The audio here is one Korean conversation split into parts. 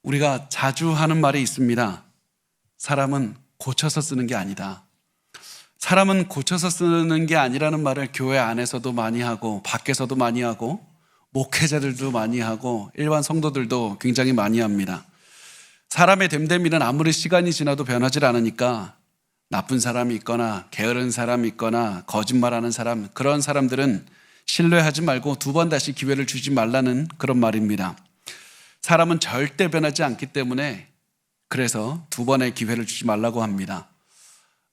우리가 자주 하는 말이 있습니다. 사람은 고쳐서 쓰는 게 아니다. 사람은 고쳐서 쓰는 게 아니라는 말을 교회 안에서도 많이 하고 밖에서도 많이 하고 목회자들도 많이 하고 일반 성도들도 굉장히 많이 합니다. 사람의 됨됨이는 아무리 시간이 지나도 변하지 않으니까 나쁜 사람이 있거나 게으른 사람이 있거나 거짓말하는 사람, 그런 사람들은 신뢰하지 말고 두 번 다시 기회를 주지 말라는 그런 말입니다. 사람은 절대 변하지 않기 때문에 그래서 두 번의 기회를 주지 말라고 합니다.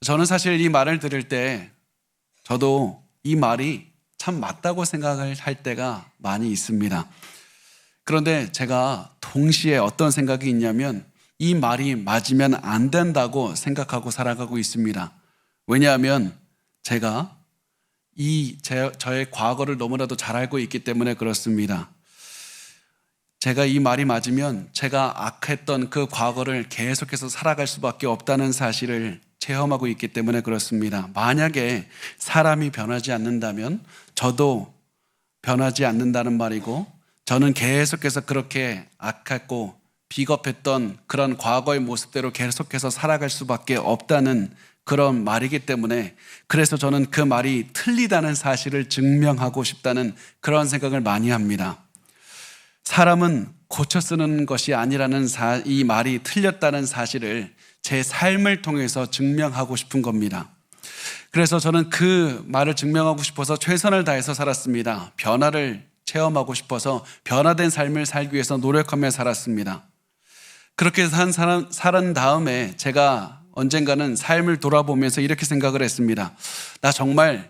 저는 사실 이 말을 들을 때 저도 이 말이 참 맞다고 생각을 할 때가 많이 있습니다. 그런데 제가 동시에 어떤 생각이 있냐면 이 말이 맞으면 안 된다고 생각하고 살아가고 있습니다. 왜냐하면 제가 저의 과거를 너무나도 잘 알고 있기 때문에 그렇습니다. 제가 이 말이 맞으면 제가 악했던 그 과거를 계속해서 살아갈 수밖에 없다는 사실을 체험하고 있기 때문에 그렇습니다. 만약에 사람이 변하지 않는다면 저도 변하지 않는다는 말이고, 저는 계속해서 그렇게 악했고 비겁했던 그런 과거의 모습대로 계속해서 살아갈 수밖에 없다는 그런 말이기 때문에, 그래서 저는 그 말이 틀리다는 사실을 증명하고 싶다는 그런 생각을 많이 합니다. 사람은 고쳐 쓰는 것이 아니라는 이 말이 틀렸다는 사실을 제 삶을 통해서 증명하고 싶은 겁니다. 그래서 저는 그 말을 증명하고 싶어서 최선을 다해서 살았습니다. 변화를 체험하고 싶어서 변화된 삶을 살기 위해서 노력하며 살았습니다. 그렇게 살은 다음에 제가 언젠가는 삶을 돌아보면서 이렇게 생각을 했습니다. 나 정말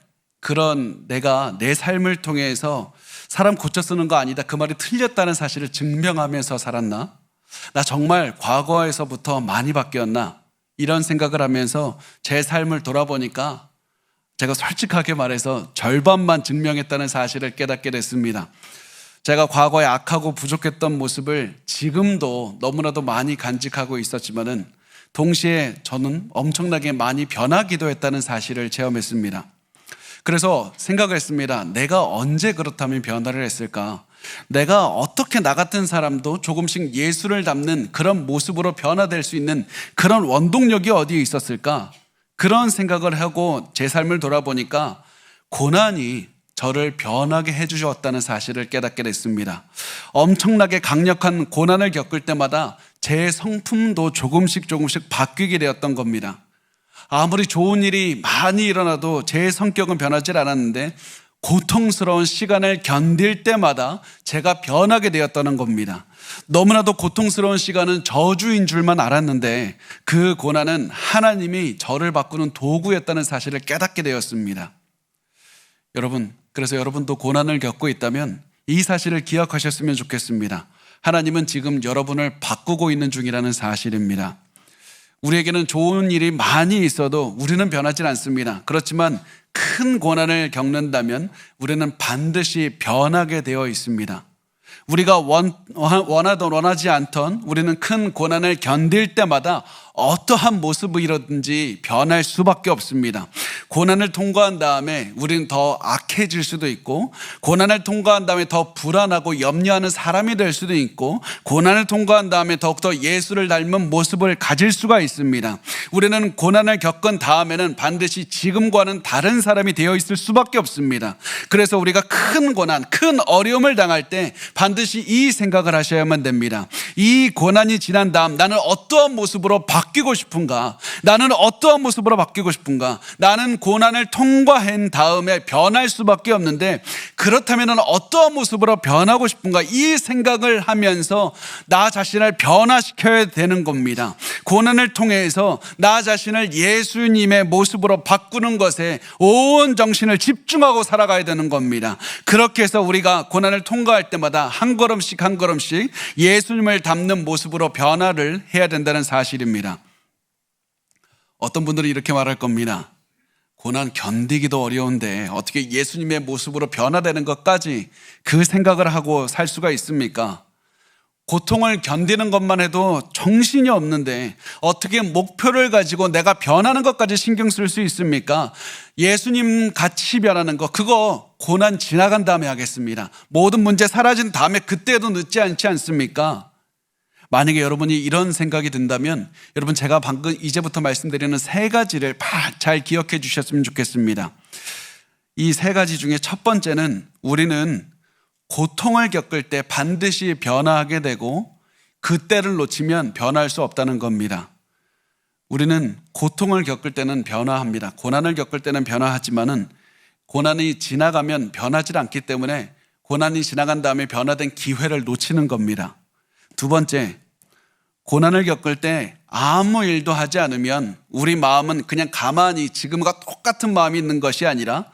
내가 내 삶을 통해서 사람 고쳐 쓰는 거 아니다, 그 말이 틀렸다는 사실을 증명하면서 살았나? 나 정말 과거에서부터 많이 바뀌었나? 이런 생각을 하면서 제 삶을 돌아보니까 제가 솔직하게 말해서 절반만 증명했다는 사실을 깨닫게 됐습니다. 제가 과거에 악하고 부족했던 모습을 지금도 너무나도 많이 간직하고 있었지만은 동시에 저는 엄청나게 많이 변하기도 했다는 사실을 체험했습니다. 그래서 생각을 했습니다. 내가 언제 그렇다면 변화를 했을까? 내가 어떻게 나 같은 사람도 조금씩 예수를 닮는 그런 모습으로 변화될 수 있는 그런 원동력이 어디에 있었을까? 그런 생각을 하고 제 삶을 돌아보니까 고난이 저를 변하게 해주셨다는 사실을 깨닫게 됐습니다. 엄청나게 강력한 고난을 겪을 때마다 제 성품도 조금씩 바뀌게 되었던 겁니다. 아무리 좋은 일이 많이 일어나도 제 성격은 변하지 않았는데 고통스러운 시간을 견딜 때마다 제가 변하게 되었다는 겁니다. 너무나도 고통스러운 시간은 저주인 줄만 알았는데 그 고난은 하나님이 저를 바꾸는 도구였다는 사실을 깨닫게 되었습니다. 여러분, 그래서 여러분도 고난을 겪고 있다면 이 사실을 기억하셨으면 좋겠습니다. 하나님은 지금 여러분을 바꾸고 있는 중이라는 사실입니다. 우리에게는 좋은 일이 많이 있어도 우리는 변하지 않습니다. 그렇지만 큰 고난을 겪는다면 우리는 반드시 변하게 되어 있습니다. 우리가 원하든 원하지 않던 우리는 큰 고난을 견딜 때마다 어떠한 모습이라든지 변할 수밖에 없습니다. 고난을 통과한 다음에 우리는 더 악해질 수도 있고, 고난을 통과한 다음에 더 불안하고 염려하는 사람이 될 수도 있고, 고난을 통과한 다음에 더욱더 예수를 닮은 모습을 가질 수가 있습니다. 우리는 고난을 겪은 다음에는 반드시 지금과는 다른 사람이 되어 있을 수밖에 없습니다. 그래서 우리가 큰 고난, 큰 어려움을 당할 때 반드시 이 생각을 하셔야만 됩니다. 이 고난이 지난 다음 나는 어떠한 모습으로 바뀌고 싶은가? 나는 어떠한 모습으로 바뀌고 싶은가? 나는 고난을 통과한 다음에 변할 수밖에 없는데 그렇다면 어떠한 모습으로 변하고 싶은가? 이 생각을 하면서 나 자신을 변화시켜야 되는 겁니다. 고난을 통해서 나 자신을 예수님의 모습으로 바꾸는 것에 온 정신을 집중하고 살아가야 되는 겁니다. 그렇게 해서 우리가 고난을 통과할 때마다 한 걸음씩 예수님을 닮는 모습으로 변화를 해야 된다는 사실입니다. 어떤 분들은 이렇게 말할 겁니다. 고난 견디기도 어려운데 어떻게 예수님의 모습으로 변화되는 것까지 그 생각을 하고 살 수가 있습니까? 고통을 견디는 것만 해도 정신이 없는데 어떻게 목표를 가지고 내가 변하는 것까지 신경 쓸 수 있습니까? 예수님 같이 변하는 거, 그거 고난 지나간 다음에 하겠습니다. 모든 문제 사라진 다음에 그때도 늦지 않지 않습니까? 만약에 여러분이 이런 생각이 든다면 여러분 제가 방금 이제부터 말씀드리는 세 가지를 잘 기억해 주셨으면 좋겠습니다. 이 세 가지 중에 첫 번째는 우리는 고통을 겪을 때 반드시 변화하게 되고 그때를 놓치면 변화할 수 없다는 겁니다. 우리는 고통을 겪을 때는 변화합니다. 고난을 겪을 때는 변화하지만은 고난이 지나가면 변하지 않기 때문에 고난이 지나간 다음에 변화된 기회를 놓치는 겁니다. 두 번째, 고난을 겪을 때 아무 일도 하지 않으면 우리 마음은 그냥 가만히 지금과 똑같은 마음이 있는 것이 아니라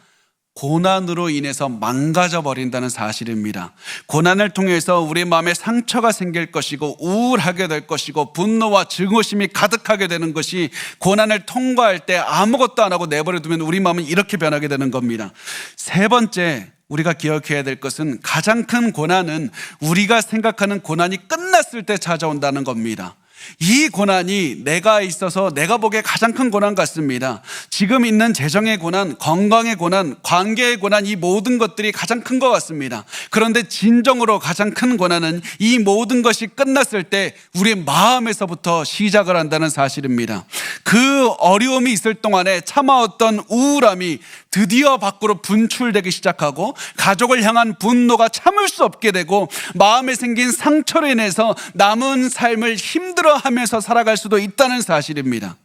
고난으로 인해서 망가져 버린다는 사실입니다. 고난을 통해서 우리 마음에 상처가 생길 것이고 우울하게 될 것이고 분노와 증오심이 가득하게 되는 것이 고난을 통과할 때 아무것도 안 하고 내버려 두면 우리 마음은 이렇게 변하게 되는 겁니다. 세 번째, 우리가 기억해야 될 것은 가장 큰 고난은 우리가 생각하는 고난이 끝났을 때 찾아온다는 겁니다. 이 고난이 내가 있어서 내가 보기에 가장 큰 고난 같습니다. 지금 있는 재정의 고난, 건강의 고난, 관계의 고난, 이 모든 것들이 가장 큰 것 같습니다. 그런데 진정으로 가장 큰 고난은 이 모든 것이 끝났을 때 우리의 마음에서부터 시작을 한다는 사실입니다. 그 어려움이 있을 동안에 참아왔던 우울함이 드디어 밖으로 분출되기 시작하고 가족을 향한 분노가 참을 수 없게 되고 마음에 생긴 상처로 인해서 남은 삶을 힘들어하면서 살아갈 수도 있다는 사실입니다.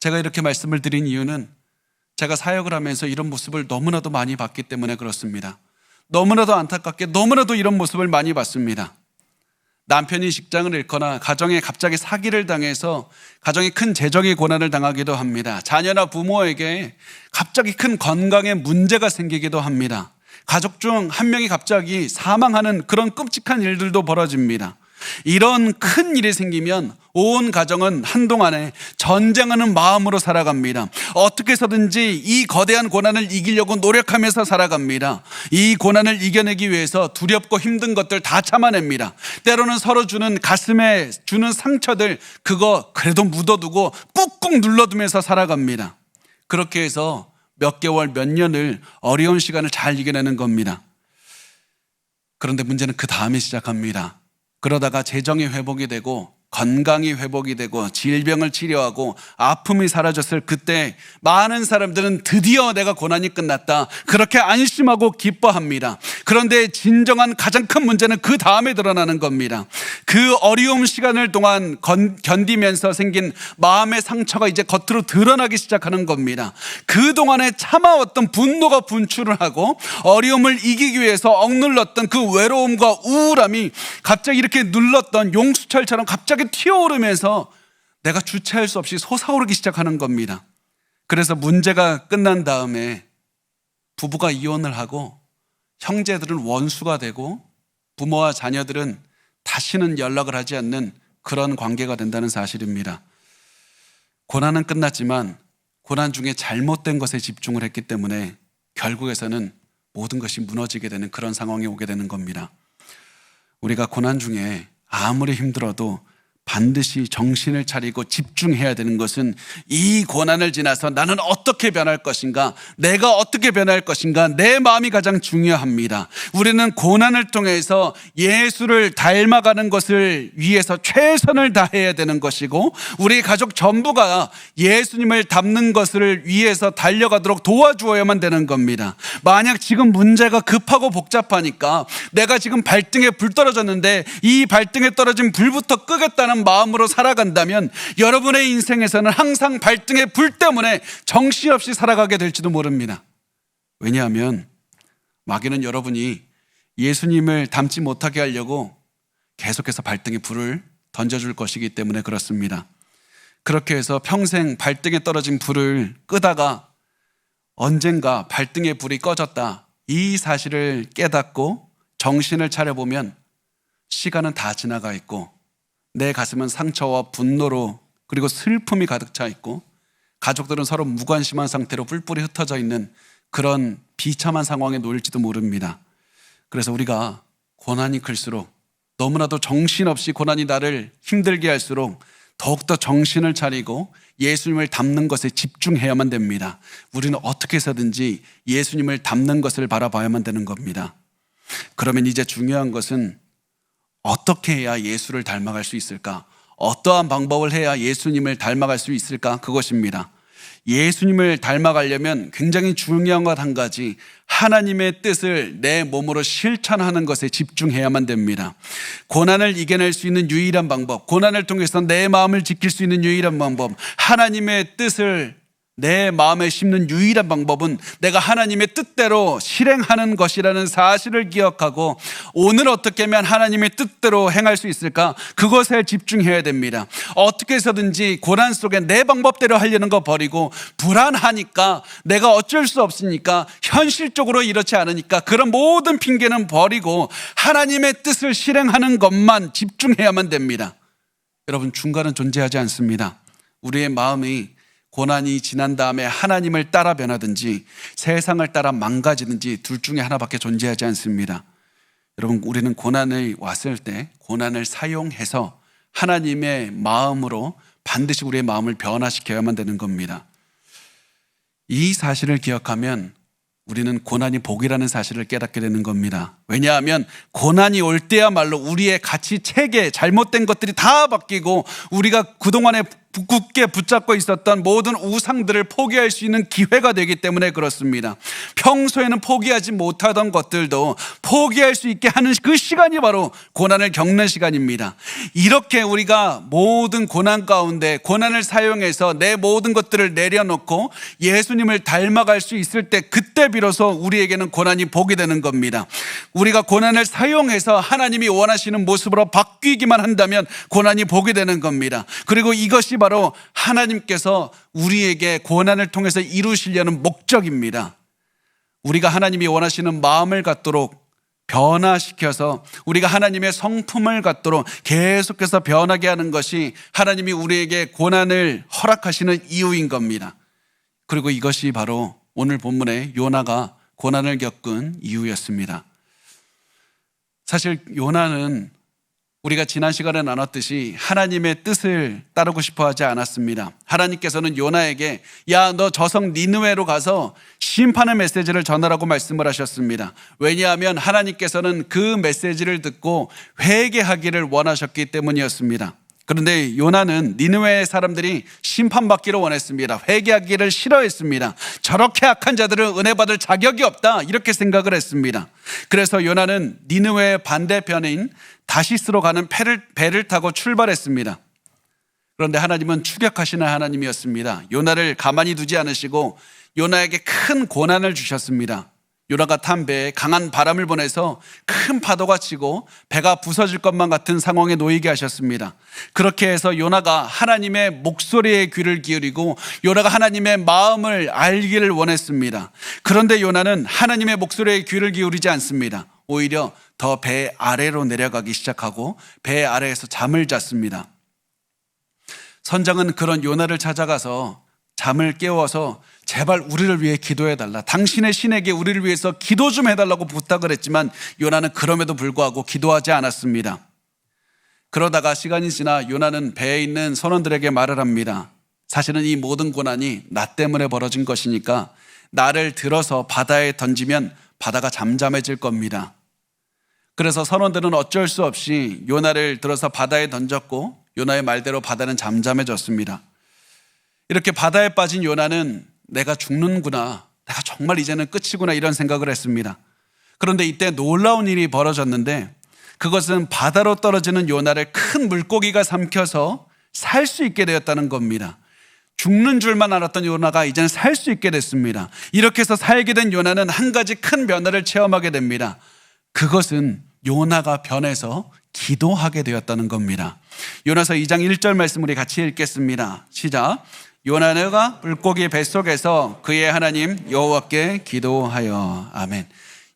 제가 이렇게 말씀을 드린 이유는 제가 사역을 하면서 이런 모습을 너무나도 많이 봤기 때문에 그렇습니다. 너무나도 안타깝게 너무나도 이런 모습을 많이 봤습니다. 남편이 직장을 잃거나 가정에 갑자기 사기를 당해서 가정이 큰 재정의 고난을 당하기도 합니다. 자녀나 부모에게 갑자기 큰 건강에 문제가 생기기도 합니다. 가족 중 한 명이 갑자기 사망하는 그런 끔찍한 일들도 벌어집니다. 이런 큰 일이 생기면 온 가정은 한동안에 전쟁하는 마음으로 살아갑니다. 어떻게 해서든지 이 거대한 고난을 이기려고 노력하면서 살아갑니다. 이 고난을 이겨내기 위해서 두렵고 힘든 것들 다 참아냅니다. 때로는 서로 주는 가슴에 주는 상처들 그거 그래도 묻어두고 꾹꾹 눌러두면서 살아갑니다. 그렇게 해서 몇 개월 몇 년을 어려운 시간을 잘 이겨내는 겁니다. 그런데 문제는 그 다음에 시작합니다. 그러다가 재정이 회복이 되고 건강이 회복이 되고 질병을 치료하고 아픔이 사라졌을 그때 많은 사람들은 드디어 내가 고난이 끝났다 그렇게 안심하고 기뻐합니다. 그런데 진정한 가장 큰 문제는 그 다음에 드러나는 겁니다. 그 어려움 시간을 동안 견디면서 생긴 마음의 상처가 이제 겉으로 드러나기 시작하는 겁니다. 그동안에 참아왔던 분노가 분출을 하고 어려움을 이기기 위해서 억눌렀던 그 외로움과 우울함이 갑자기 이렇게 눌렀던 용수철처럼 갑자기 튀어오르면서 내가 주체할 수 없이 솟아오르기 시작하는 겁니다. 그래서 문제가 끝난 다음에 부부가 이혼을 하고 형제들은 원수가 되고 부모와 자녀들은 다시는 연락을 하지 않는 그런 관계가 된다는 사실입니다. 고난은 끝났지만 고난 중에 잘못된 것에 집중을 했기 때문에 결국에서는 모든 것이 무너지게 되는 그런 상황이 오게 되는 겁니다. 우리가 고난 중에 아무리 힘들어도 반드시 정신을 차리고 집중해야 되는 것은 이 고난을 지나서 나는 어떻게 변할 것인가, 내가 어떻게 변할 것인가, 내 마음이 가장 중요합니다. 우리는 고난을 통해서 예수를 닮아가는 것을 위해서 최선을 다해야 되는 것이고 우리 가족 전부가 예수님을 닮는 것을 위해서 달려가도록 도와주어야만 되는 겁니다. 만약 지금 문제가 급하고 복잡하니까 내가 지금 발등에 불 떨어졌는데 이 발등에 떨어진 불부터 끄겠다는 마음으로 살아간다면 여러분의 인생에서는 항상 발등에 불 때문에 정신없이 살아가게 될지도 모릅니다. 왜냐하면 마귀는 여러분이 예수님을 닮지 못하게 하려고 계속해서 발등에 불을 던져줄 것이기 때문에 그렇습니다. 그렇게 해서 평생 발등에 떨어진 불을 끄다가 언젠가 발등에 불이 꺼졌다 이 사실을 깨닫고 정신을 차려보면 시간은 다 지나가 있고 내 가슴은 상처와 분노로 그리고 슬픔이 가득 차 있고 가족들은 서로 무관심한 상태로 뿔뿔이 흩어져 있는 그런 비참한 상황에 놓일지도 모릅니다. 그래서 우리가 고난이 클수록 너무나도 정신없이 고난이 나를 힘들게 할수록 더욱더 정신을 차리고 예수님을 닮는 것에 집중해야만 됩니다. 우리는 어떻게 해서든지 예수님을 닮는 것을 바라봐야만 되는 겁니다. 그러면 이제 중요한 것은 어떻게 해야 예수를 닮아갈 수 있을까? 어떠한 방법을 해야 예수님을 닮아갈 수 있을까? 그것입니다. 예수님을 닮아가려면 굉장히 중요한 것 한 가지, 하나님의 뜻을 내 몸으로 실천하는 것에 집중해야만 됩니다. 고난을 이겨낼 수 있는 유일한 방법, 고난을 통해서 내 마음을 지킬 수 있는 유일한 방법, 하나님의 뜻을 내 마음에 심는 유일한 방법은 내가 하나님의 뜻대로 실행하는 것이라는 사실을 기억하고 오늘 어떻게 하면 하나님의 뜻대로 행할 수 있을까? 그것에 집중해야 됩니다. 어떻게 해서든지 고난 속에 내 방법대로 하려는 거 버리고 불안하니까 내가 어쩔 수 없으니까 현실적으로 이렇지 않으니까 그런 모든 핑계는 버리고 하나님의 뜻을 실행하는 것만 집중해야만 됩니다. 여러분, 중간은 존재하지 않습니다. 우리의 마음이 고난이 지난 다음에 하나님을 따라 변하든지 세상을 따라 망가지든지 둘 중에 하나밖에 존재하지 않습니다. 여러분, 우리는 고난이 왔을 때 고난을 사용해서 하나님의 마음으로 반드시 우리의 마음을 변화시켜야만 되는 겁니다. 이 사실을 기억하면 우리는 고난이 복이라는 사실을 깨닫게 되는 겁니다. 왜냐하면 고난이 올 때야말로 우리의 가치 체계, 잘못된 것들이 다 바뀌고 우리가 그동안에 굳게 붙잡고 있었던 모든 우상들을 포기할 수 있는 기회가 되기 때문에 그렇습니다. 평소에는 포기하지 못하던 것들도 포기할 수 있게 하는 그 시간이 바로 고난을 겪는 시간입니다. 이렇게 우리가 모든 고난 가운데 고난을 사용해서 내 모든 것들을 내려놓고 예수님을 닮아갈 수 있을 때 그때 비로소 우리에게는 고난이 복이 되는 겁니다. 우리가 고난을 사용해서 하나님이 원하시는 모습으로 바뀌기만 한다면 고난이 복이 되는 겁니다. 그리고 이것이 바로 하나님께서 우리에게 고난을 통해서 이루시려는 목적입니다. 우리가 하나님이 원하시는 마음을 갖도록 변화시켜서 우리가 하나님의 성품을 갖도록 계속해서 변하게 하는 것이 하나님이 우리에게 고난을 허락하시는 이유인 겁니다. 그리고 이것이 바로 오늘 본문의 요나가 고난을 겪은 이유였습니다. 사실 요나는 우리가 지난 시간에 나눴듯이 하나님의 뜻을 따르고 싶어 하지 않았습니다. 하나님께서는 요나에게 야, 너 저성 니느웨로 가서 심판의 메시지를 전하라고 말씀을 하셨습니다. 왜냐하면 하나님께서는 그 메시지를 듣고 회개하기를 원하셨기 때문이었습니다. 그런데 요나는 니느웨 사람들이 심판받기를 원했습니다. 회개하기를 싫어했습니다. 저렇게 악한 자들은 은혜 받을 자격이 없다, 이렇게 생각을 했습니다. 그래서 요나는 니느웨 반대편인 다시스로 가는 배를 타고 출발했습니다. 그런데 하나님은 추격하시는 하나님이었습니다. 요나를 가만히 두지 않으시고 요나에게 큰 고난을 주셨습니다. 요나가 탄 배에 강한 바람을 보내서 큰 파도가 치고 배가 부서질 것만 같은 상황에 놓이게 하셨습니다. 그렇게 해서 요나가 하나님의 목소리에 귀를 기울이고 요나가 하나님의 마음을 알기를 원했습니다. 그런데 요나는 하나님의 목소리에 귀를 기울이지 않습니다. 오히려 더 배 아래로 내려가기 시작하고 배 아래에서 잠을 잤습니다. 선장은 그런 요나를 찾아가서 잠을 깨워서 제발 우리를 위해 기도해달라, 당신의 신에게 우리를 위해서 기도 좀 해달라고 부탁을 했지만 요나는 그럼에도 불구하고 기도하지 않았습니다. 그러다가 시간이 지나 요나는 배에 있는 선원들에게 말을 합니다. 사실은 이 모든 고난이 나 때문에 벌어진 것이니까 나를 들어서 바다에 던지면 바다가 잠잠해질 겁니다. 그래서 선원들은 어쩔 수 없이 요나를 들어서 바다에 던졌고 요나의 말대로 바다는 잠잠해졌습니다. 이렇게 바다에 빠진 요나는 내가 죽는구나, 내가 정말 이제는 끝이구나, 이런 생각을 했습니다. 그런데 이때 놀라운 일이 벌어졌는데 그것은 바다로 떨어지는 요나를 큰 물고기가 삼켜서 살 수 있게 되었다는 겁니다. 죽는 줄만 알았던 요나가 이제는 살 수 있게 됐습니다. 이렇게 해서 살게 된 요나는 한 가지 큰 변화를 체험하게 됩니다. 그것은 요나가 변해서 기도하게 되었다는 겁니다. 요나서 2장 1절 말씀 우리 같이 읽겠습니다. 시작. 요나가 물고기 뱃속에서 그의 하나님 여호와께 기도하여. 아멘.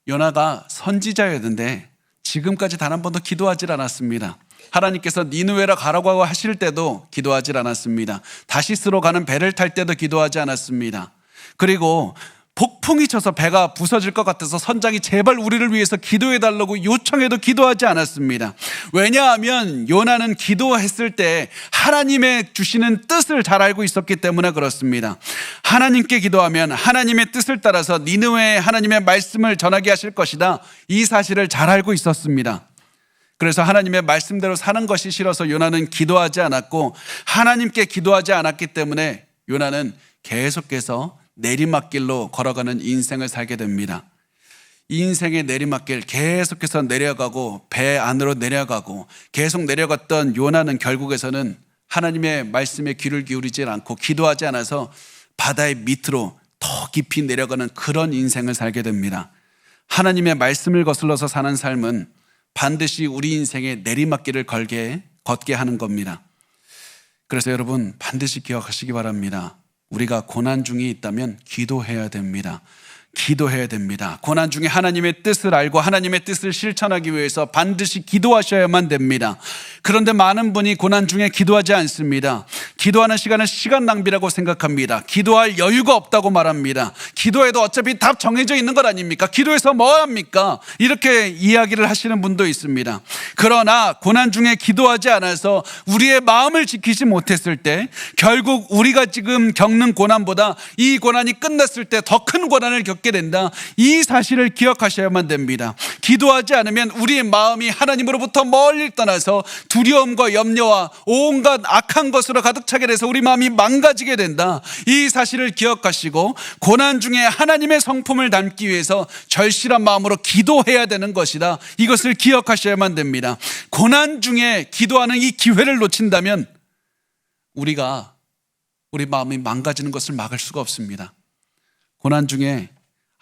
요나가 선지자였는데 지금까지 단 한 번도 기도하지 않았습니다. 하나님께서 니느웨로 가라고 하실 때도 기도하지 않았습니다. 다시스로 가는 배를 탈 때도 기도하지 않았습니다. 그리고 폭풍이 쳐서 배가 부서질 것 같아서 선장이 제발 우리를 위해서 기도해달라고 요청해도 기도하지 않았습니다. 왜냐하면 요나는 기도했을 때 하나님의 주시는 뜻을 잘 알고 있었기 때문에 그렇습니다. 하나님께 기도하면 하나님의 뜻을 따라서 니느웨에 하나님의 말씀을 전하게 하실 것이다, 이 사실을 잘 알고 있었습니다. 그래서 하나님의 말씀대로 사는 것이 싫어서 요나는 기도하지 않았고 하나님께 기도하지 않았기 때문에 요나는 계속해서 내리막길로 걸어가는 인생을 살게 됩니다. 이 인생의 내리막길 계속해서 내려가고 배 안으로 내려가고 계속 내려갔던 요나는 결국에서는 하나님의 말씀에 귀를 기울이지 않고 기도하지 않아서 바다의 밑으로 더 깊이 내려가는 그런 인생을 살게 됩니다. 하나님의 말씀을 거슬러서 사는 삶은 반드시 우리 인생의 내리막길을 걷게 하는 겁니다. 그래서 여러분 반드시 기억하시기 바랍니다. 우리가 고난 중에 있다면 기도해야 됩니다. 기도해야 됩니다. 고난 중에 하나님의 뜻을 알고 하나님의 뜻을 실천하기 위해서 반드시 기도하셔야만 됩니다. 그런데 많은 분이 고난 중에 기도하지 않습니다. 기도하는 시간은 시간 낭비라고 생각합니다. 기도할 여유가 없다고 말합니다. 기도해도 어차피 답 정해져 있는 것 아닙니까? 기도해서 뭐 합니까? 이렇게 이야기를 하시는 분도 있습니다. 그러나 고난 중에 기도하지 않아서 우리의 마음을 지키지 못했을 때 결국 우리가 지금 겪는 고난보다 이 고난이 끝났을 때 더 큰 고난을 겪게 된다. 이 사실을 기억하셔야만 됩니다. 기도하지 않으면 우리의 마음이 하나님으로부터 멀리 떠나서 두려움과 염려와 온갖 악한 것으로 가득 차게 돼서 우리 마음이 망가지게 된다. 이 사실을 기억하시고 고난 중에 하나님의 성품을 담기 위해서 절실한 마음으로 기도해야 되는 것이다. 이것을 기억하셔야만 됩니다. 고난 중에 기도하는 이 기회를 놓친다면 우리 마음이 망가지는 것을 막을 수가 없습니다. 고난 중에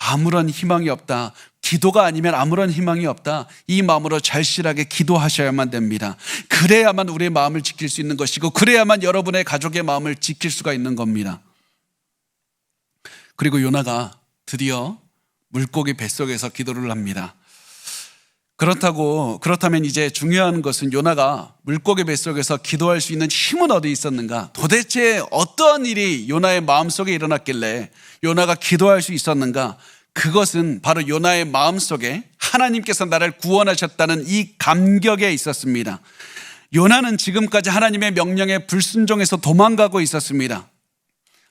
아무런 희망이 없다. 기도가 아니면 아무런 희망이 없다. 이 마음으로 절실하게 기도하셔야만 됩니다. 그래야만 우리의 마음을 지킬 수 있는 것이고 그래야만 여러분의 가족의 마음을 지킬 수가 있는 겁니다. 그리고 요나가 드디어 물고기 뱃속에서 기도를 합니다. 그렇다면 이제 중요한 것은 요나가 물고기 뱃속에서 기도할 수 있는 힘은 어디 있었는가? 도대체 어떠한 일이 요나의 마음속에 일어났길래 요나가 기도할 수 있었는가? 그것은 바로 요나의 마음속에 하나님께서 나를 구원하셨다는 이 감격에 있었습니다. 요나는 지금까지 하나님의 명령에 불순종해서 도망가고 있었습니다.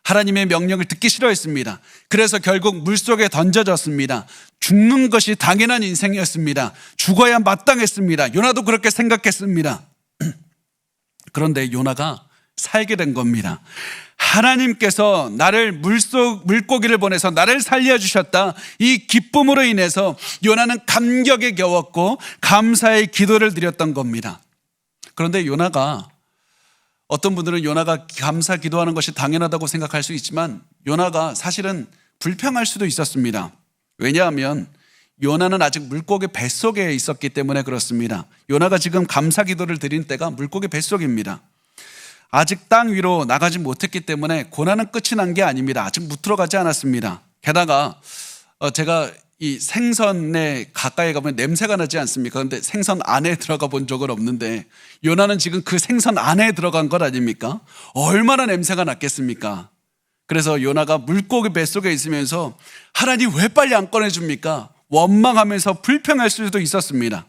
하나님의 명령을 듣기 싫어했습니다. 그래서 결국 물속에 던져졌습니다. 죽는 것이 당연한 인생이었습니다. 죽어야 마땅했습니다. 요나도 그렇게 생각했습니다. 그런데 요나가 살게 된 겁니다. 하나님께서 나를 물고기를 보내서 나를 살려주셨다. 이 기쁨으로 인해서 요나는 감격에 겨웠고 감사의 기도를 드렸던 겁니다. 그런데 어떤 분들은 요나가 감사 기도하는 것이 당연하다고 생각할 수 있지만 요나가 사실은 불평할 수도 있었습니다. 왜냐하면 요나는 아직 물고기 뱃속에 있었기 때문에 그렇습니다. 요나가 지금 감사 기도를 드린 때가 물고기 뱃속입니다. 아직 땅 위로 나가지 못했기 때문에 고난은 끝이 난 게 아닙니다. 아직 못 들어가지 않았습니다. 게다가 제가 이 생선에 가까이 가면 냄새가 나지 않습니까? 그런데 생선 안에 들어가 본 적은 없는데 요나는 지금 그 생선 안에 들어간 것 아닙니까? 얼마나 냄새가 났겠습니까? 그래서 요나가 물고기 뱃속에 있으면서 하나님 왜 빨리 안 꺼내줍니까? 원망하면서 불평할 수도 있었습니다.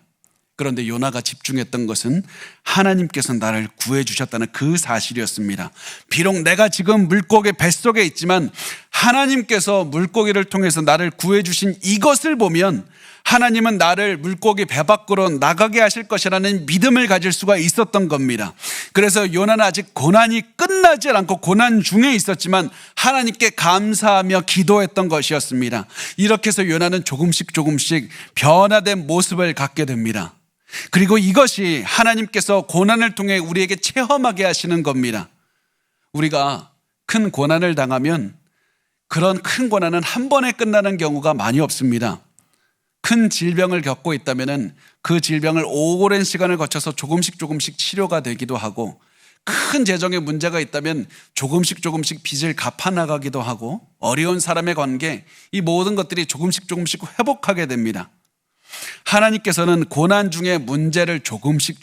그런데 요나가 집중했던 것은 하나님께서 나를 구해주셨다는 그 사실이었습니다. 비록 내가 지금 물고기 뱃속에 있지만 하나님께서 물고기를 통해서 나를 구해주신 이것을 보면 하나님은 나를 물고기 배 밖으로 나가게 하실 것이라는 믿음을 가질 수가 있었던 겁니다. 그래서 요나는 아직 고난이 끝나지 않고 고난 중에 있었지만 하나님께 감사하며 기도했던 것이었습니다. 이렇게 해서 요나는 조금씩 변화된 모습을 갖게 됩니다. 그리고 이것이 하나님께서 고난을 통해 우리에게 체험하게 하시는 겁니다. 우리가 큰 고난을 당하면 그런 큰 고난은 한 번에 끝나는 경우가 많이 없습니다. 큰 질병을 겪고 있다면 그 질병을 오랜 시간을 거쳐서 조금씩 치료가 되기도 하고 큰 재정에 문제가 있다면 조금씩 빚을 갚아나가기도 하고 어려운 사람의 관계 이 모든 것들이 조금씩 회복하게 됩니다. 하나님께서는 고난 중에 문제를 조금씩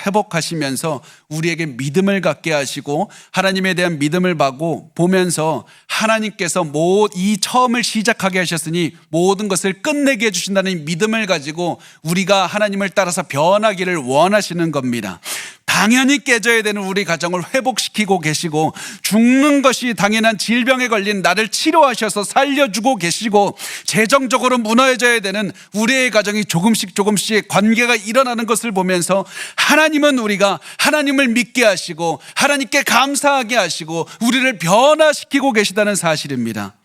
회복하시면서 우리에게 믿음을 갖게 하시고 하나님에 대한 믿음을 보면서 하나님께서 이 처음을 시작하게 하셨으니 모든 것을 끝내게 해주신다는 믿음을 가지고 우리가 하나님을 따라서 변하기를 원하시는 겁니다. 당연히 깨져야 되는 우리 가정을 회복시키고 계시고, 죽는 것이 당연한 질병에 걸린 나를 치료하셔서 살려주고 계시고, 재정적으로 무너져야 되는 우리의 가정이 조금씩 관계가 일어나는 것을 보면서 하나님은 우리가 하나님을 믿게 하시고 하나님께 감사하게 하시고 우리를 변화시키고 계시다는 사실입니다.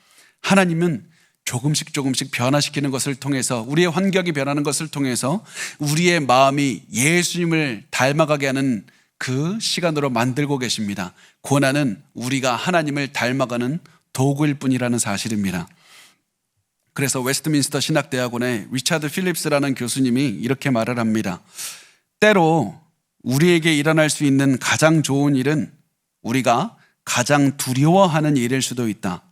하나님은 조금씩 변화시키는 것을 통해서, 우리의 환경이 변하는 것을 통해서 우리의 마음이 예수님을 닮아가게 하는 그 시간으로 만들고 계십니다. 고난은 우리가 하나님을 닮아가는 도구일 뿐이라는 사실입니다. 그래서 웨스트민스터 신학대학원의 리차드 필립스라는 교수님이 이렇게 말을 합니다. 때로 우리에게 일어날 수 있는 가장 좋은 일은 우리가 가장 두려워하는 일일 수도 있다.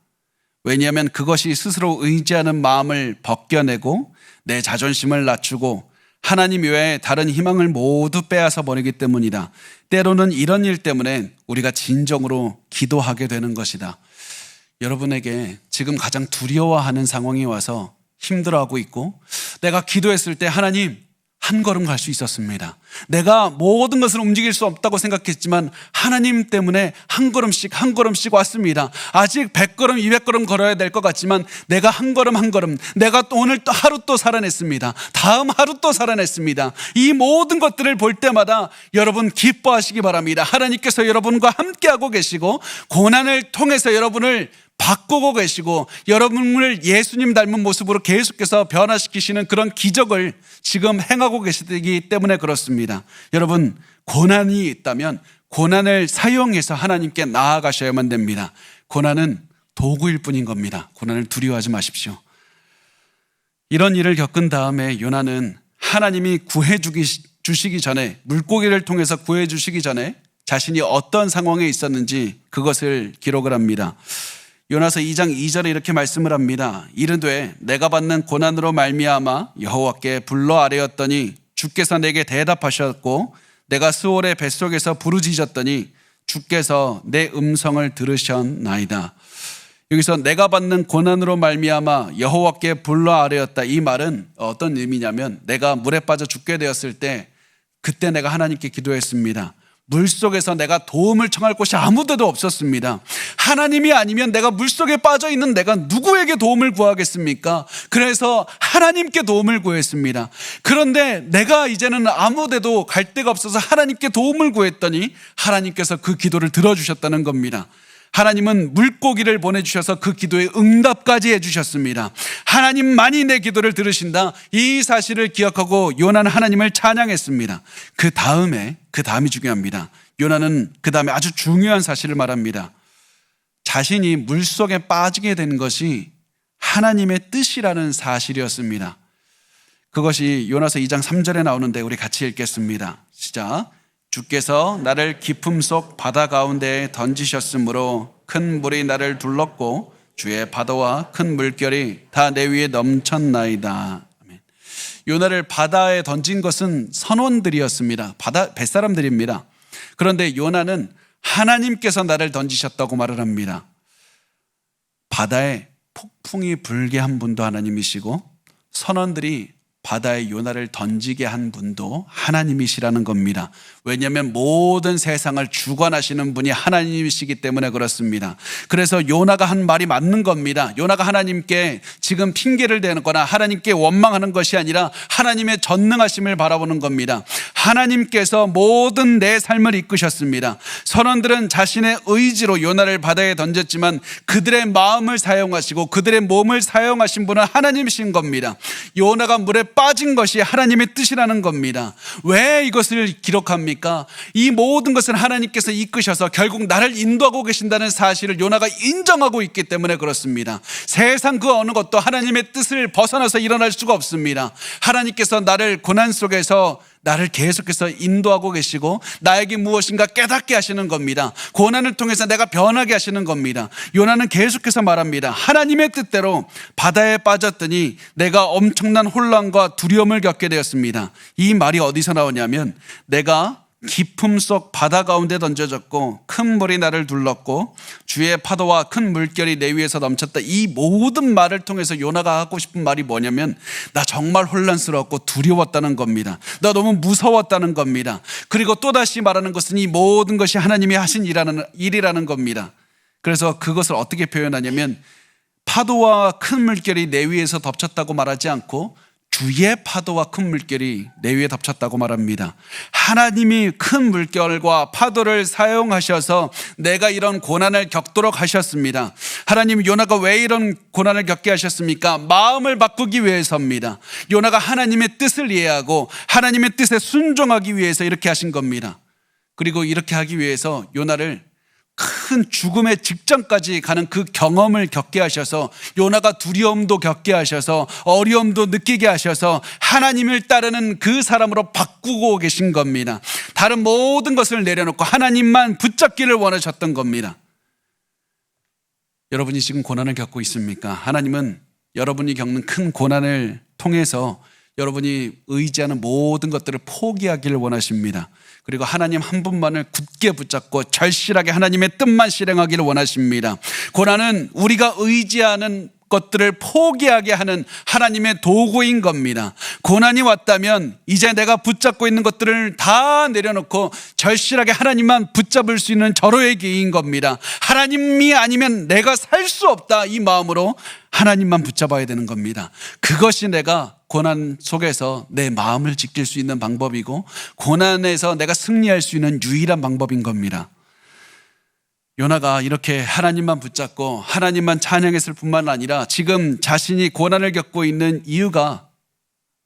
왜냐하면 그것이 스스로 의지하는 마음을 벗겨내고 내 자존심을 낮추고 하나님 외에 다른 희망을 모두 빼앗아 버리기 때문이다. 때로는 이런 일 때문에 우리가 진정으로 기도하게 되는 것이다. 여러분에게 지금 가장 두려워하는 상황이 와서 힘들어하고 있고, 내가 기도했을 때 하나님 한 걸음 갈 수 있었습니다. 내가 모든 것을 움직일 수 없다고 생각했지만 하나님 때문에 한 걸음씩 왔습니다. 아직 100걸음, 200걸음 걸어야 될 것 같지만 내가 한 걸음, 내가 또 오늘 또 하루 또 살아냈습니다. 다음 하루 또 살아냈습니다. 이 모든 것들을 볼 때마다 여러분 기뻐하시기 바랍니다. 하나님께서 여러분과 함께하고 계시고 고난을 통해서 여러분을 바꾸고 계시고 여러분을 예수님 닮은 모습으로 계속해서 변화시키시는 그런 기적을 지금 행하고 계시기 때문에 그렇습니다. 여러분, 고난이 있다면 고난을 사용해서 하나님께 나아가셔야만 됩니다. 고난은 도구일 뿐인 겁니다. 고난을 두려워하지 마십시오. 이런 일을 겪은 다음에 요나는 하나님이 주시기 전에, 물고기를 통해서 구해 주시기 전에 자신이 어떤 상황에 있었는지 그것을 기록을 합니다. 요나서 2장 2절에 이렇게 말씀을 합니다. 이르되 내가 받는 고난으로 말미암아 여호와께 불러 아뢰었더니 주께서 내게 대답하셨고 내가 스올의 뱃속에서 부르짖었더니 주께서 내 음성을 들으셨나이다. 여기서 내가 받는 고난으로 말미암아 여호와께 불러 아뢰었다. 이 말은 어떤 의미냐면, 내가 물에 빠져 죽게 되었을 때 그때 내가 하나님께 기도했습니다. 물속에서 내가 도움을 청할 곳이 아무데도 없었습니다. 하나님이 아니면 내가 물속에 빠져있는 내가 누구에게 도움을 구하겠습니까? 그래서 하나님께 도움을 구했습니다. 그런데 내가 이제는 아무데도 갈 데가 없어서 하나님께 도움을 구했더니 하나님께서 그 기도를 들어주셨다는 겁니다. 하나님은 물고기를 보내주셔서 그 기도에 응답까지 해주셨습니다. 하나님만이 내 기도를 들으신다, 이 사실을 기억하고 요나는 하나님을 찬양했습니다. 그 다음이 중요합니다. 요나는 그 다음에 아주 중요한 사실을 말합니다. 자신이 물속에 빠지게 된 것이 하나님의 뜻이라는 사실이었습니다. 그것이 요나서 2장 3절에 나오는데 우리 같이 읽겠습니다. 시작. 주께서 나를 깊음 속 바다 가운데에 던지셨으므로 큰 물이 나를 둘렀고 주의 파도와 큰 물결이 다 내 위에 넘쳤나이다. 아멘. 요나를 바다에 던진 것은 선원들이었습니다. 뱃사람들입니다. 그런데 요나는 하나님께서 나를 던지셨다고 말을 합니다. 바다에 폭풍이 불게 한 분도 하나님이시고 선원들이 바다에 요나를 던지게 한 분도 하나님이시라는 겁니다. 왜냐하면 모든 세상을 주관하시는 분이 하나님이시기 때문에 그렇습니다. 그래서 요나가 한 말이 맞는 겁니다. 요나가 하나님께 지금 핑계를 대거나 하나님께 원망하는 것이 아니라 하나님의 전능하심을 바라보는 겁니다. 하나님께서 모든 내 삶을 이끄셨습니다. 선원들은 자신의 의지로 요나를 바다에 던졌지만 그들의 마음을 사용하시고 그들의 몸을 사용하신 분은 하나님이신 겁니다. 요나가 물에 빠진 것이 하나님의 뜻이라는 겁니다. 왜 이것을 기록합니까? 이 모든 것은 하나님께서 이끄셔서 결국 나를 인도하고 계신다는 사실을 요나가 인정하고 있기 때문에 그렇습니다. 세상 그 어느 것도 하나님의 뜻을 벗어나서 일어날 수가 없습니다. 하나님께서 나를 고난 속에서 나를 계속해서 인도하고 계시고 나에게 무엇인가 깨닫게 하시는 겁니다. 고난을 통해서 내가 변하게 하시는 겁니다. 요나는 계속해서 말합니다. 하나님의 뜻대로 바다에 빠졌더니 내가 엄청난 혼란과 두려움을 겪게 되었습니다. 이 말이 어디서 나오냐면 내가 깊음 속 바다 가운데 던져졌고 큰 물이 나를 둘렀고 주의 파도와 큰 물결이 내 위에서 넘쳤다. 이 모든 말을 통해서 요나가 하고 싶은 말이 뭐냐면 나 정말 혼란스러웠고 두려웠다는 겁니다. 나 너무 무서웠다는 겁니다. 그리고 또다시 말하는 것은 이 모든 것이 하나님이 하신 일이라는 겁니다. 그래서 그것을 어떻게 표현하냐면 파도와 큰 물결이 내 위에서 덮쳤다고 말하지 않고 주의 파도와 큰 물결이 내 위에 덮쳤다고 말합니다. 하나님이 큰 물결과 파도를 사용하셔서 내가 이런 고난을 겪도록 하셨습니다. 하나님, 요나가 왜 이런 고난을 겪게 하셨습니까? 마음을 바꾸기 위해서입니다. 요나가 하나님의 뜻을 이해하고 하나님의 뜻에 순종하기 위해서 이렇게 하신 겁니다. 그리고 이렇게 하기 위해서 요나를 큰 죽음의 직전까지 가는 그 경험을 겪게 하셔서 요나가 두려움도 겪게 하셔서 어려움도 느끼게 하셔서 하나님을 따르는 그 사람으로 바꾸고 계신 겁니다. 다른 모든 것을 내려놓고 하나님만 붙잡기를 원하셨던 겁니다. 여러분이 지금 고난을 겪고 있습니까? 하나님은 여러분이 겪는 큰 고난을 통해서 여러분이 의지하는 모든 것들을 포기하기를 원하십니다. 그리고 하나님 한 분만을 굳게 붙잡고 절실하게 하나님의 뜻만 실행하기를 원하십니다. 고난은 우리가 의지하는 것들을 포기하게 하는 하나님의 도구인 겁니다. 고난이 왔다면 이제 내가 붙잡고 있는 것들을 다 내려놓고 절실하게 하나님만 붙잡을 수 있는 절호의 기회인 겁니다. 하나님이 아니면 내가 살 수 없다, 이 마음으로 하나님만 붙잡아야 되는 겁니다. 그것이 내가 고난 속에서 내 마음을 지킬 수 있는 방법이고 고난에서 내가 승리할 수 있는 유일한 방법인 겁니다. 요나가 이렇게 하나님만 붙잡고 하나님만 찬양했을 뿐만 아니라 지금 자신이 고난을 겪고 있는 이유가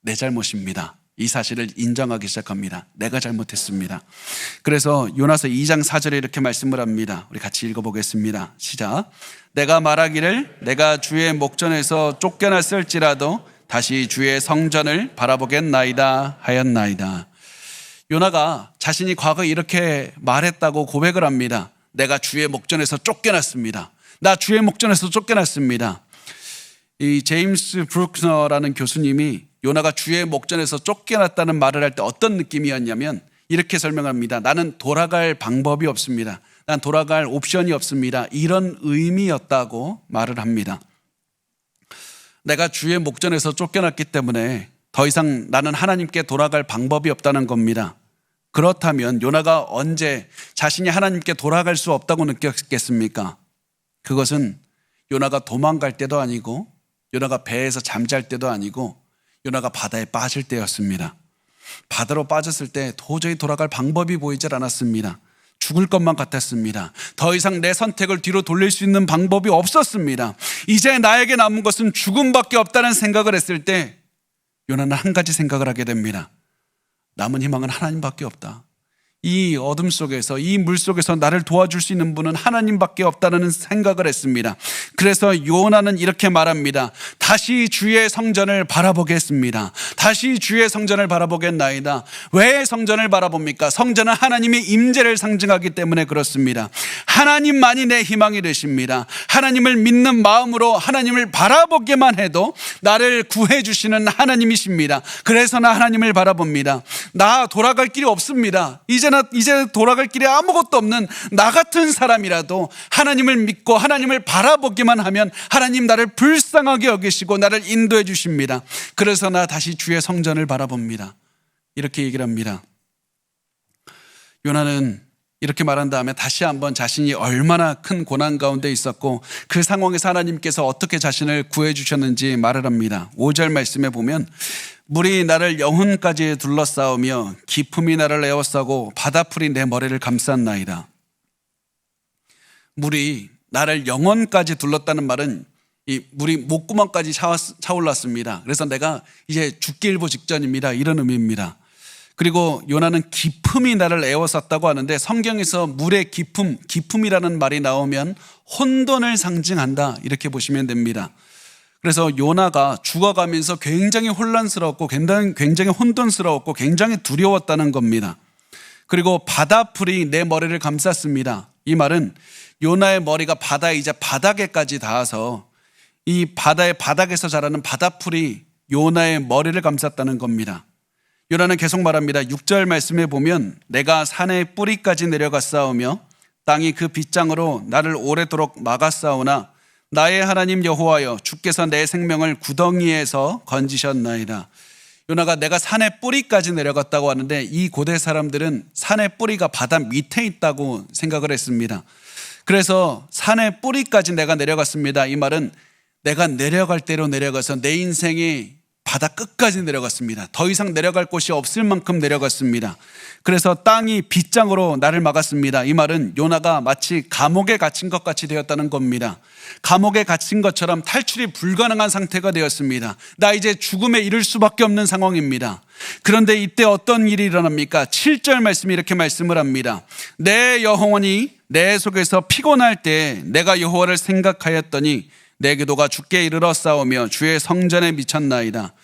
내 잘못입니다. 이 사실을 인정하기 시작합니다. 내가 잘못했습니다. 그래서 요나서 2장 4절에 이렇게 말씀을 합니다. 우리 같이 읽어보겠습니다. 시작. 내가 말하기를 내가 주의 목전에서 쫓겨났을지라도 다시 주의 성전을 바라보겠나이다 하였나이다. 요나가 자신이 과거에 이렇게 말했다고 고백을 합니다. 내가 주의 목전에서 쫓겨났습니다. 나 주의 목전에서 쫓겨났습니다. 이 제임스 브룩너라는 교수님이 요나가 주의 목전에서 쫓겨났다는 말을 할 때 어떤 느낌이었냐면 이렇게 설명합니다. 나는 돌아갈 방법이 없습니다. 난 돌아갈 옵션이 없습니다. 이런 의미였다고 말을 합니다. 내가 주의 목전에서 쫓겨났기 때문에 더 이상 나는 하나님께 돌아갈 방법이 없다는 겁니다. 그렇다면 요나가 언제 자신이 하나님께 돌아갈 수 없다고 느꼈겠습니까? 그것은 요나가 도망갈 때도 아니고 요나가 배에서 잠잘 때도 아니고 요나가 바다에 빠질 때였습니다. 바다로 빠졌을 때 도저히 돌아갈 방법이 보이질 않았습니다. 죽을 것만 같았습니다. 더 이상 내 선택을 뒤로 돌릴 수 있는 방법이 없었습니다. 이제 나에게 남은 것은 죽음밖에 없다는 생각을 했을 때 요나는 한 가지 생각을 하게 됩니다. 남은 희망은 하나님밖에 없다. 이 어둠 속에서 이 물 속에서 나를 도와줄 수 있는 분은 하나님밖에 없다는 생각을 했습니다. 그래서 요나는 이렇게 말합니다. 다시 주의 성전을 바라보겠습니다. 다시 주의 성전을 바라보겠나이다. 왜 성전을 바라봅니까? 성전은 하나님의 임재를 상징하기 때문에 그렇습니다. 하나님만이 내 희망이 되십니다. 하나님을 믿는 마음으로 하나님을 바라보기만 해도 나를 구해 주시는 하나님이십니다. 그래서 나 하나님을 바라봅니다. 나 돌아갈 길이 없습니다. 이제 돌아갈 길이 아무것도 없는 나 같은 사람이라도 하나님을 믿고 하나님을 바라보기만 하면 하나님 나를 불쌍하게 여기시고 나를 인도해 주십니다. 그래서 나 다시 주의 성전을 바라봅니다. 이렇게 얘기를 합니다. 요나는 이렇게 말한 다음에 다시 한번 자신이 얼마나 큰 고난 가운데 있었고 그 상황에서 하나님께서 어떻게 자신을 구해 주셨는지 말을 합니다. 5절 말씀에 보면 물이 나를 영혼까지 둘러싸우며 깊음이 나를 에워싸고 바다풀이 내 머리를 감쌌나이다. 물이 나를 영혼까지 둘렀다는 말은 이 물이 목구멍까지 차올랐습니다. 그래서 내가 이제 죽기 일보 직전입니다. 이런 의미입니다. 그리고 요나는 깊음이 나를 에워쌌다고 하는데 성경에서 물의 깊음이라는 말이 나오면 혼돈을 상징한다, 이렇게 보시면 됩니다. 그래서 요나가 죽어가면서 굉장히 혼란스러웠고 굉장히 혼돈스러웠고 굉장히 두려웠다는 겁니다. 그리고 바다풀이 내 머리를 감쌌습니다. 이 말은 요나의 머리가 바다의 이제 바닥에까지 닿아서 이 바다의 바닥에서 자라는 바다풀이 요나의 머리를 감쌌다는 겁니다. 요나는 계속 말합니다. 6절 말씀에 보면 내가 산의 뿌리까지 내려갔사오며 땅이 그 빗장으로 나를 오래도록 막았사오나 나의 하나님 여호와여 주께서 내 생명을 구덩이에서 건지셨나이다. 요나가 내가 산의 뿌리까지 내려갔다고 하는데 이 고대 사람들은 산의 뿌리가 바다 밑에 있다고 생각을 했습니다. 그래서 산의 뿌리까지 내가 내려갔습니다. 이 말은 내가 내려갈 대로 내려가서 내 인생이 바다 끝까지 내려갔습니다. 더 이상 내려갈 곳이 없을 만큼 내려갔습니다. 그래서 땅이 빗장으로 나를 막았습니다. 이 말은 요나가 마치 감옥에 갇힌 것 같이 되었다는 겁니다. 감옥에 갇힌 것처럼 탈출이 불가능한 상태가 되었습니다. 나 이제 죽음에 이를 수밖에 없는 상황입니다. 그런데 이때 어떤 일이 일어납니까? 7절 말씀이 이렇게 말씀을 합니다. 내 영혼이 내 속에서 피곤할 때 내가 여호와를 생각하였더니 내 기도가 주께 이르러 싸우며 주의 성전에 미쳤나이다.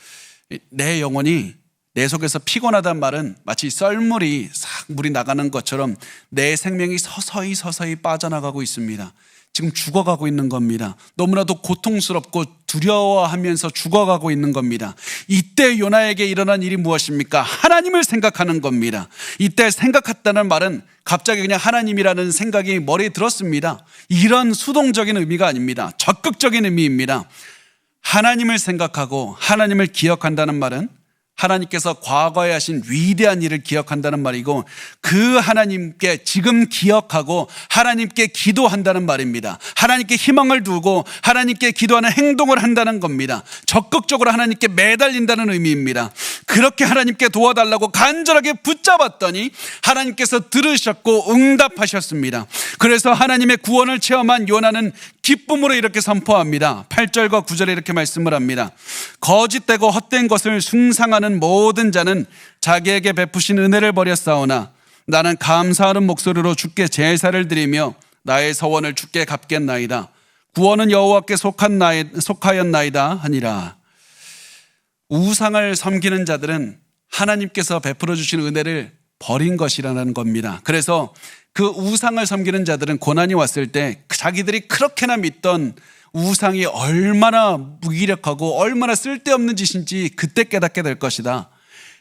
내 영혼이 내 속에서 피곤하단 말은 마치 썰물이 싹 물이 나가는 것처럼 내 생명이 서서히 빠져나가고 있습니다. 지금 죽어가고 있는 겁니다. 너무나도 고통스럽고 두려워하면서 죽어가고 있는 겁니다. 이때 요나에게 일어난 일이 무엇입니까? 하나님을 생각하는 겁니다. 이때 생각했다는 말은 갑자기 그냥 하나님이라는 생각이 머리에 들었습니다. 이런 수동적인 의미가 아닙니다. 적극적인 의미입니다. 하나님을 생각하고 하나님을 기억한다는 말은 하나님께서 과거에 하신 위대한 일을 기억한다는 말이고 그 하나님께 지금 기억하고 하나님께 기도한다는 말입니다. 하나님께 희망을 두고 하나님께 기도하는 행동을 한다는 겁니다. 적극적으로 하나님께 매달린다는 의미입니다. 그렇게 하나님께 도와달라고 간절하게 붙잡았더니 하나님께서 들으셨고 응답하셨습니다. 그래서 하나님의 구원을 체험한 요나는 기쁨으로 이렇게 선포합니다. 8절과 9절에 이렇게 말씀을 합니다. 거짓되고 헛된 것을 숭상하는 모든 자는 자기에게 베푸신 은혜를 버렸사오나 나는 감사하는 목소리로 주께 제사를 드리며 나의 서원을 주께 갚겠나이다. 구원은 여호와께 속하였나이다 하니라. 우상을 섬기는 자들은 하나님께서 베풀어 주신 은혜를 버린 것이라는 겁니다. 그래서 그 우상을 섬기는 자들은 고난이 왔을 때 자기들이 그렇게나 믿던 우상이 얼마나 무기력하고 얼마나 쓸데없는 짓인지 그때 깨닫게 될 것이다.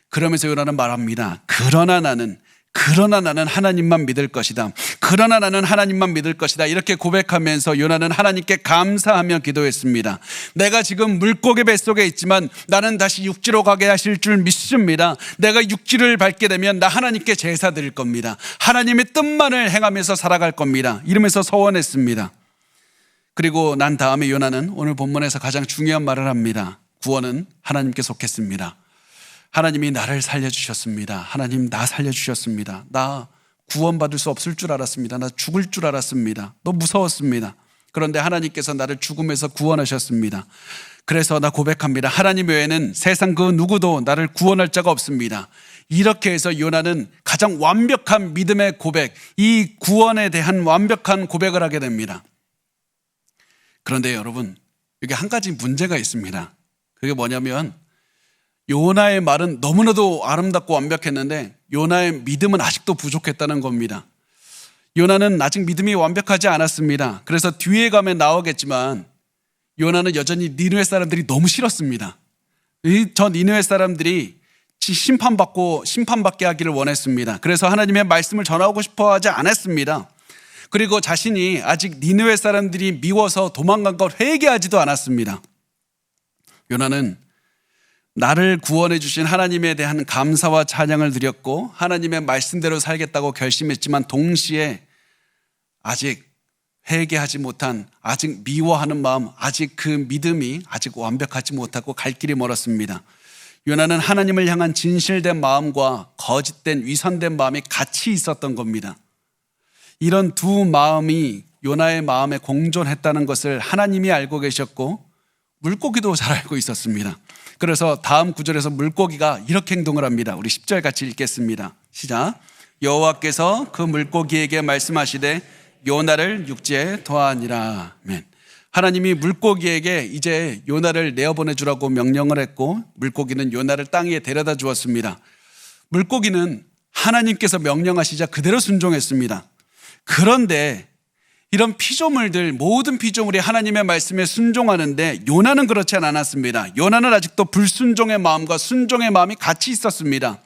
그러면서 요나는 말합니다. 그러나 나는 하나님만 믿을 것이다. 그러나 나는 하나님만 믿을 것이다. 이렇게 고백하면서 요나는 하나님께 감사하며 기도했습니다. 내가 지금 물고기 뱃속에 있지만 나는 다시 육지로 가게 하실 줄 믿습니다. 내가 육지를 밟게 되면 나 하나님께 제사 드릴 겁니다. 하나님의 뜻만을 행하면서 살아갈 겁니다. 이러면서 서원했습니다. 그리고 난 다음에 요나는 오늘 본문에서 가장 중요한 말을 합니다. 구원은 하나님께 속했습니다. 하나님이 나를 살려주셨습니다. 하나님 나 살려주셨습니다. 나 구원받을 수 없을 줄 알았습니다. 나 죽을 줄 알았습니다. 너무 무서웠습니다. 그런데 하나님께서 나를 죽음에서 구원하셨습니다. 그래서 나 고백합니다. 하나님 외에는 세상 그 누구도 나를 구원할 자가 없습니다. 이렇게 해서 요나는 가장 완벽한 믿음의 고백, 이 구원에 대한 완벽한 고백을 하게 됩니다. 그런데 여러분, 여기 한 가지 문제가 있습니다. 그게 뭐냐면 요나의 말은 너무나도 아름답고 완벽했는데 요나의 믿음은 아직도 부족했다는 겁니다. 요나는 아직 믿음이 완벽하지 않았습니다. 그래서 뒤에 가면 나오겠지만 요나는 여전히 니느웨 사람들이 너무 싫었습니다. 저 니느웨 사람들이 심판받게 하기를 원했습니다. 그래서 하나님의 말씀을 전하고 싶어 하지 않았습니다. 그리고 자신이 아직 니느웨 사람들이 미워서 도망간 걸 회개하지도 않았습니다. 요나는 나를 구원해 주신 하나님에 대한 감사와 찬양을 드렸고 하나님의 말씀대로 살겠다고 결심했지만 동시에 아직 회개하지 못한, 아직 미워하는 마음, 아직 그 믿음이 아직 완벽하지 못하고 갈 길이 멀었습니다. 요나는 하나님을 향한 진실된 마음과 거짓된 위선된 마음이 같이 있었던 겁니다. 이런 두 마음이 요나의 마음에 공존했다는 것을 하나님이 알고 계셨고 물고기도 잘 알고 있었습니다. 그래서 다음 구절에서 물고기가 이렇게 행동을 합니다. 우리 10절 같이 읽겠습니다. 시작. 여호와께서 그 물고기에게 말씀하시되 요나를 육지에 더하니라. 아멘. 하나님이 물고기에게 이제 요나를 내어보내주라고 명령을 했고 물고기는 요나를 땅 위에 데려다 주었습니다. 물고기는 하나님께서 명령하시자 그대로 순종했습니다. 그런데 이런 피조물들, 모든 피조물이 하나님의 말씀에 순종하는데 요나는 그렇지 않았습니다. 요나는 아직도 불순종의 마음과 순종의 마음이 같이 있었습니다.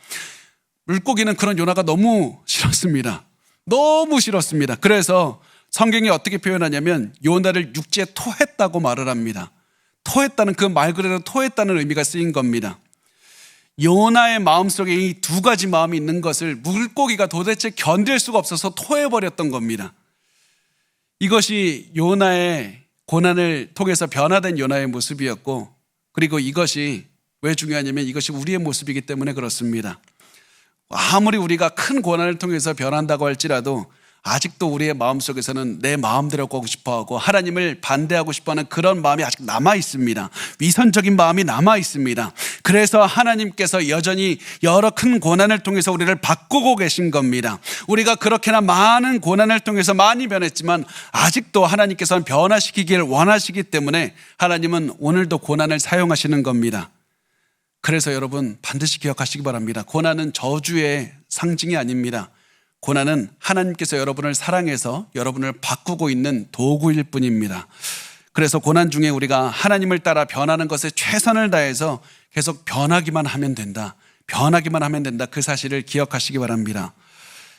물고기는 그런 요나가 너무 싫었습니다. 너무 싫었습니다. 그래서 성경이 어떻게 표현하냐면 요나를 육지에 토했다고 말을 합니다. 토했다는, 그 말 그대로 토했다는 의미가 쓰인 겁니다. 요나의 마음속에 이 두 가지 마음이 있는 것을 물고기가 도대체 견딜 수가 없어서 토해버렸던 겁니다. 이것이 요나의 고난을 통해서 변화된 요나의 모습이었고, 그리고 이것이 왜 중요하냐면 이것이 우리의 모습이기 때문에 그렇습니다. 아무리 우리가 큰 고난을 통해서 변한다고 할지라도 아직도 우리의 마음속에서는 내 마음대로 하고 싶어하고 하나님을 반대하고 싶어하는 그런 마음이 아직 남아 있습니다. 위선적인 마음이 남아 있습니다. 그래서 하나님께서 여전히 여러 큰 고난을 통해서 우리를 바꾸고 계신 겁니다. 우리가 그렇게나 많은 고난을 통해서 많이 변했지만 아직도 하나님께서는 변화시키기를 원하시기 때문에 하나님은 오늘도 고난을 사용하시는 겁니다. 그래서 여러분 반드시 기억하시기 바랍니다. 고난은 저주의 상징이 아닙니다. 고난은 하나님께서 여러분을 사랑해서 여러분을 바꾸고 있는 도구일 뿐입니다. 그래서 고난 중에 우리가 하나님을 따라 변하는 것에 최선을 다해서 계속 변하기만 하면 된다. 변하기만 하면 된다. 그 사실을 기억하시기 바랍니다.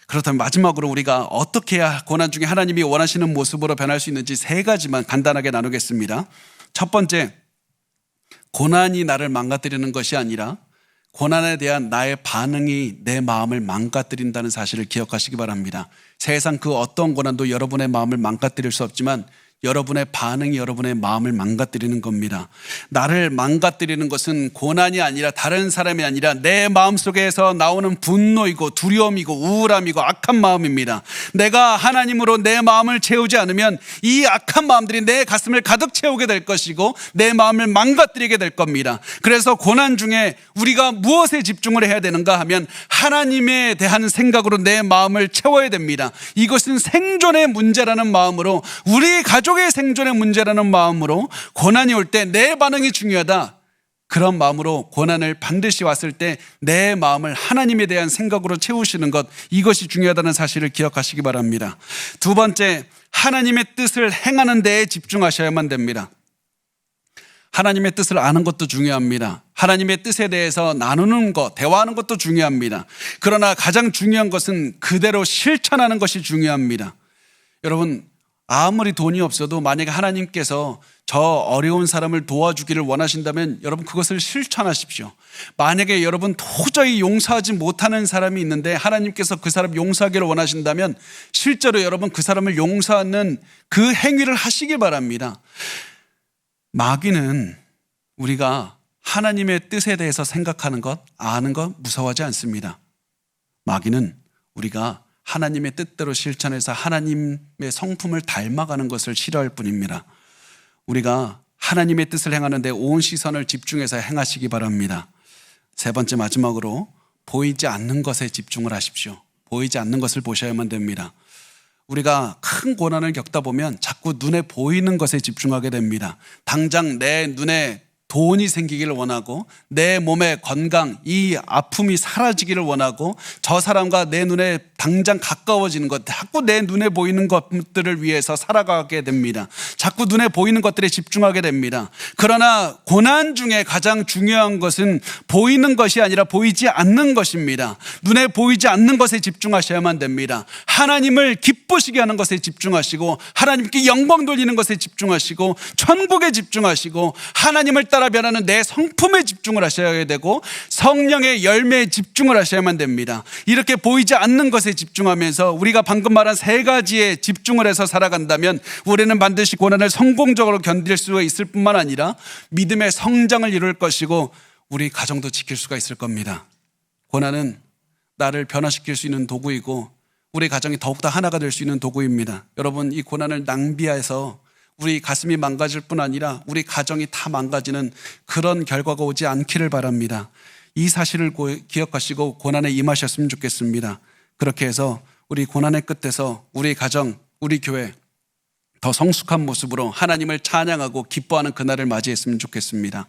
그렇다면 마지막으로 우리가 어떻게 해야 고난 중에 하나님이 원하시는 모습으로 변할 수 있는지 세 가지만 간단하게 나누겠습니다. 첫 번째, 고난이 나를 망가뜨리는 것이 아니라 고난에 대한 나의 반응이 내 마음을 망가뜨린다는 사실을 기억하시기 바랍니다. 세상 그 어떤 고난도 여러분의 마음을 망가뜨릴 수 없지만 여러분의 반응이 여러분의 마음을 망가뜨리는 겁니다. 나를 망가뜨리는 것은 고난이 아니라 다른 사람이 아니라 내 마음속에서 나오는 분노이고 두려움이고 우울함이고 악한 마음입니다. 내가 하나님으로 내 마음을 채우지 않으면 이 악한 마음들이 내 가슴을 가득 채우게 될 것이고 내 마음을 망가뜨리게 될 겁니다. 그래서 고난 중에 우리가 무엇에 집중을 해야 되는가 하면 하나님에 대한 생각으로 내 마음을 채워야 됩니다. 이것은 생존의 문제라는 마음으로, 우리 가족의 생존의 문제라는 마음으로 고난이 올 때 내 반응이 중요하다. 그런 마음으로 고난을 반드시 왔을 때 내 마음을 하나님에 대한 생각으로 채우시는 것, 이것이 중요하다는 사실을 기억하시기 바랍니다. 두 번째, 하나님의 뜻을 행하는 데에 집중하셔야만 됩니다. 하나님의 뜻을 아는 것도 중요합니다. 하나님의 뜻에 대해서 나누는 것, 대화하는 것도 중요합니다. 그러나 가장 중요한 것은 그대로 실천하는 것이 중요합니다. 여러분, 아무리 돈이 없어도 만약에 하나님께서 저 어려운 사람을 도와주기를 원하신다면 여러분 그것을 실천하십시오. 만약에 여러분 도저히 용서하지 못하는 사람이 있는데 하나님께서 그 사람 용서하기를 원하신다면 실제로 여러분 그 사람을 용서하는 그 행위를 하시길 바랍니다. 마귀는 우리가 하나님의 뜻에 대해서 생각하는 것, 아는 것 무서워하지 않습니다. 마귀는 우리가 하나님의 뜻대로 실천해서 하나님의 성품을 닮아가는 것을 싫어할 뿐입니다. 우리가 하나님의 뜻을 행하는 데 온 시선을 집중해서 행하시기 바랍니다. 세 번째, 마지막으로 보이지 않는 것에 집중을 하십시오. 보이지 않는 것을 보셔야만 됩니다. 우리가 큰 고난을 겪다 보면 자꾸 눈에 보이는 것에 집중하게 됩니다. 당장 내 눈에 돈이 생기기를 원하고 내 몸의 건강, 이 아픔이 사라지기를 원하고 저 사람과 내 눈에 당장 가까워지는 것, 자꾸 내 눈에 보이는 것들을 위해서 살아가게 됩니다. 자꾸 눈에 보이는 것들에 집중하게 됩니다. 그러나 고난 중에 가장 중요한 것은 보이는 것이 아니라 보이지 않는 것입니다. 눈에 보이지 않는 것에 집중하셔야만 됩니다. 하나님을 기쁘시게 하는 것에 집중하시고 하나님께 영광 돌리는 것에 집중하시고 천국에 집중하시고 하나님을 따라 변하는 내 성품에 집중을 하셔야 되고 성령의 열매에 집중을 하셔야만 됩니다. 이렇게 보이지 않는 것에 집중하면서 우리가 방금 말한 세 가지에 집중을 해서 살아간다면 우리는 반드시 고난을 성공적으로 견딜 수 있을 뿐만 아니라 믿음의 성장을 이룰 것이고 우리 가정도 지킬 수가 있을 겁니다. 고난은 나를 변화시킬 수 있는 도구이고 우리 가정이 더욱더 하나가 될 수 있는 도구입니다. 여러분, 이 고난을 낭비해서 우리 가슴이 망가질 뿐 아니라 우리 가정이 다 망가지는 그런 결과가 오지 않기를 바랍니다. 이 사실을 기억하시고 고난에 임하셨으면 좋겠습니다. 그렇게 해서 우리 고난의 끝에서 우리 가정, 우리 교회 더 성숙한 모습으로 하나님을 찬양하고 기뻐하는 그날을 맞이했으면 좋겠습니다.